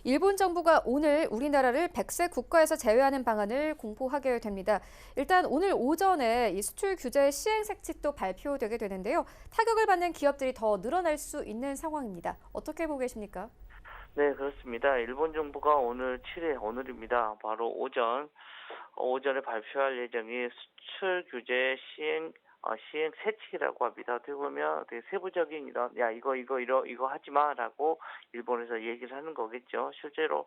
일본 정부가 오늘 우리나라를 백색 국가에서 제외하는 방안을 공포하게 됩니다. 일단 오늘 오전에 이 수출 규제 시행책도 발표되게 되는데요. 타격을 받는 기업들이 더 늘어날 수 있는 상황입니다. 어떻게 보고 계십니까? 네, 그렇습니다. 일본 정부가 오늘 7일, 오늘입니다. 바로 오전에 발표할 예정인 수출 규제 시행 세칙이라고 합니다. 어떻게 보면 되게 세부적인 야, 이거 하지 마라고 일본에서 얘기를 하는 거겠죠. 실제로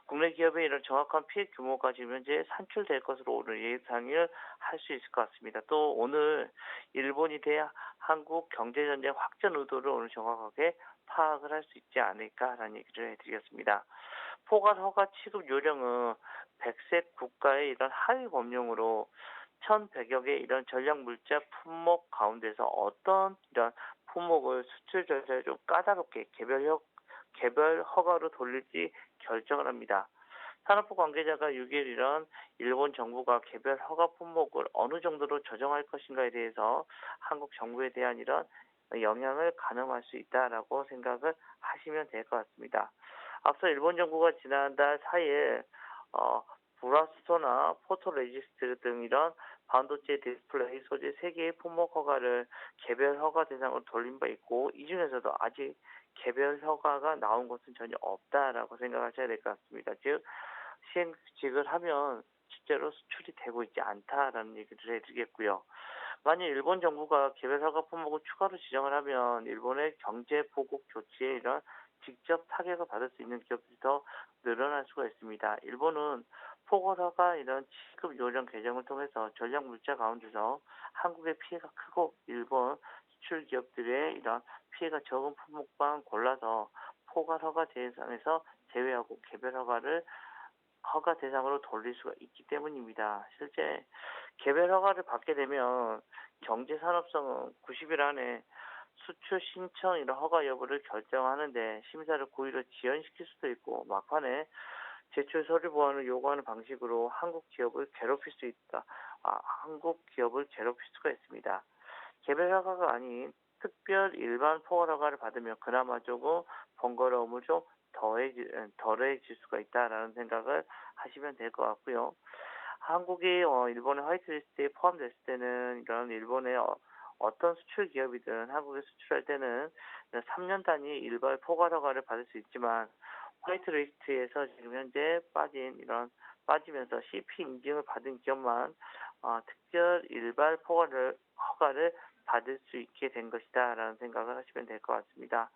국내 기업의 이런 정확한 피해 규모가 지금 현재 산출될 것으로 오늘 예상을 할 수 있을 것 같습니다. 또 오늘 일본이 대한 한국 경제전쟁 확전 의도를 오늘 정확하게 파악을 할 수 있지 않을까라는 얘기를 해드리겠습니다. 포괄 허가 취급 요령은 백색 국가의 이런 하위 법령으로 1,100여 개 이런 전략 물자 품목 가운데서 어떤 이런 품목을 수출 절차를 좀 까다롭게 개별 허가로 돌릴지 결정을 합니다. 산업부 관계자가 6일 이런 일본 정부가 개별 허가 품목을 어느 정도로 조정할 것인가에 대해서 한국 정부에 대한 이런 영향을 가늠할 수 있다라고 생각을 하시면 될 것 같습니다. 앞서 일본 정부가 지난달 4일 브라스토나 포토레지스트 등 이런 반도체 디스플레이 소재 3개의 품목 허가를 개별 허가 대상으로 돌린 바 있고, 이 중에서도 아직 개별 허가가 나온 것은 전혀 없다라고 생각하셔야 될 것 같습니다. 즉, 시행직을 하면 실제로 수출이 되고 있지 않다라는 얘기를 해드리겠고요. 만약 일본 정부가 개별 허가 품목을 추가로 지정을 하면 일본의 경제 보복 조치에 이런 직접 타격을 받을 수 있는 기업들이 더 늘어날 수가 있습니다. 일본은 포괄허가 이런 취급 요령 개정을 통해서 전략 물자 가운데서 한국의 피해가 크고 일본 수출 기업들의 이런 피해가 적은 품목만 골라서 포괄허가 대상에서 제외하고 개별 허가 대상으로 돌릴 수가 있기 때문입니다. 실제 개별 허가를 받게 되면 경제 산업성은 90일 안에 수출 신청 이런 허가 여부를 결정하는데 심사를 고의로 지연시킬 수도 있고, 막판에 제출 서류 보완을 요구하는 방식으로 한국 기업을 괴롭힐 수가 있습니다. 개별 허가가 아닌 특별 일반 포괄 허가를 받으면 그나마 조금 번거로움을 좀 덜해질 수가 있다라는 생각을 하시면 될 것 같고요. 한국이 일본의 화이트리스트에 포함됐을 때는 이런 일본의 어떤 수출 기업이든 한국에 수출할 때는 3년 단위 일괄 포괄 허가를 받을 수 있지만, 화이트리스트에서 지금 현재 빠지면서 CP 인증을 받은 기업만 특별 일괄 허가를 받을 수 있게 된 것이다라는 생각을 하시면 될 것 같습니다.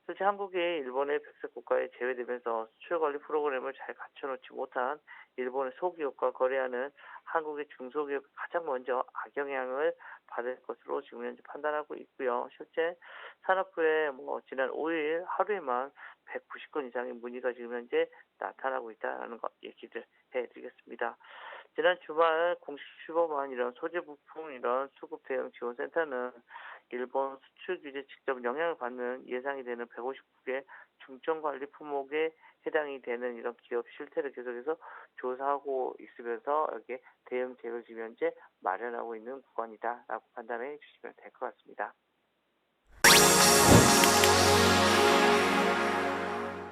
실제 한국이 일본의 백색 국가에 제외되면서 수출 관리 프로그램을 잘 갖춰놓지 못한 일본의 소기업과 거래하는 한국의 중소기업이 가장 먼저 악영향을 받을 것으로 지금 현재 판단하고 있고요. 실제 산업부에 지난 5일 하루에만 190건 이상의 문의가 지금 현재 나타나고 있다는 거 얘기를 해드리겠습니다. 지난 주말 공식 시범한 이런 소재 부품 이런 수급 대응 지원센터는 일본 수출 규제 직접 영향을 받는 예상이 되는 159개 중점 관리 품목에 해당이 되는 이런 기업 실태를 계속해서 조사하고 있으면서 여기에 대응 계획을 지금 현재 마련하고 있는 구간이다라고 판단해 주시면 될 것 같습니다.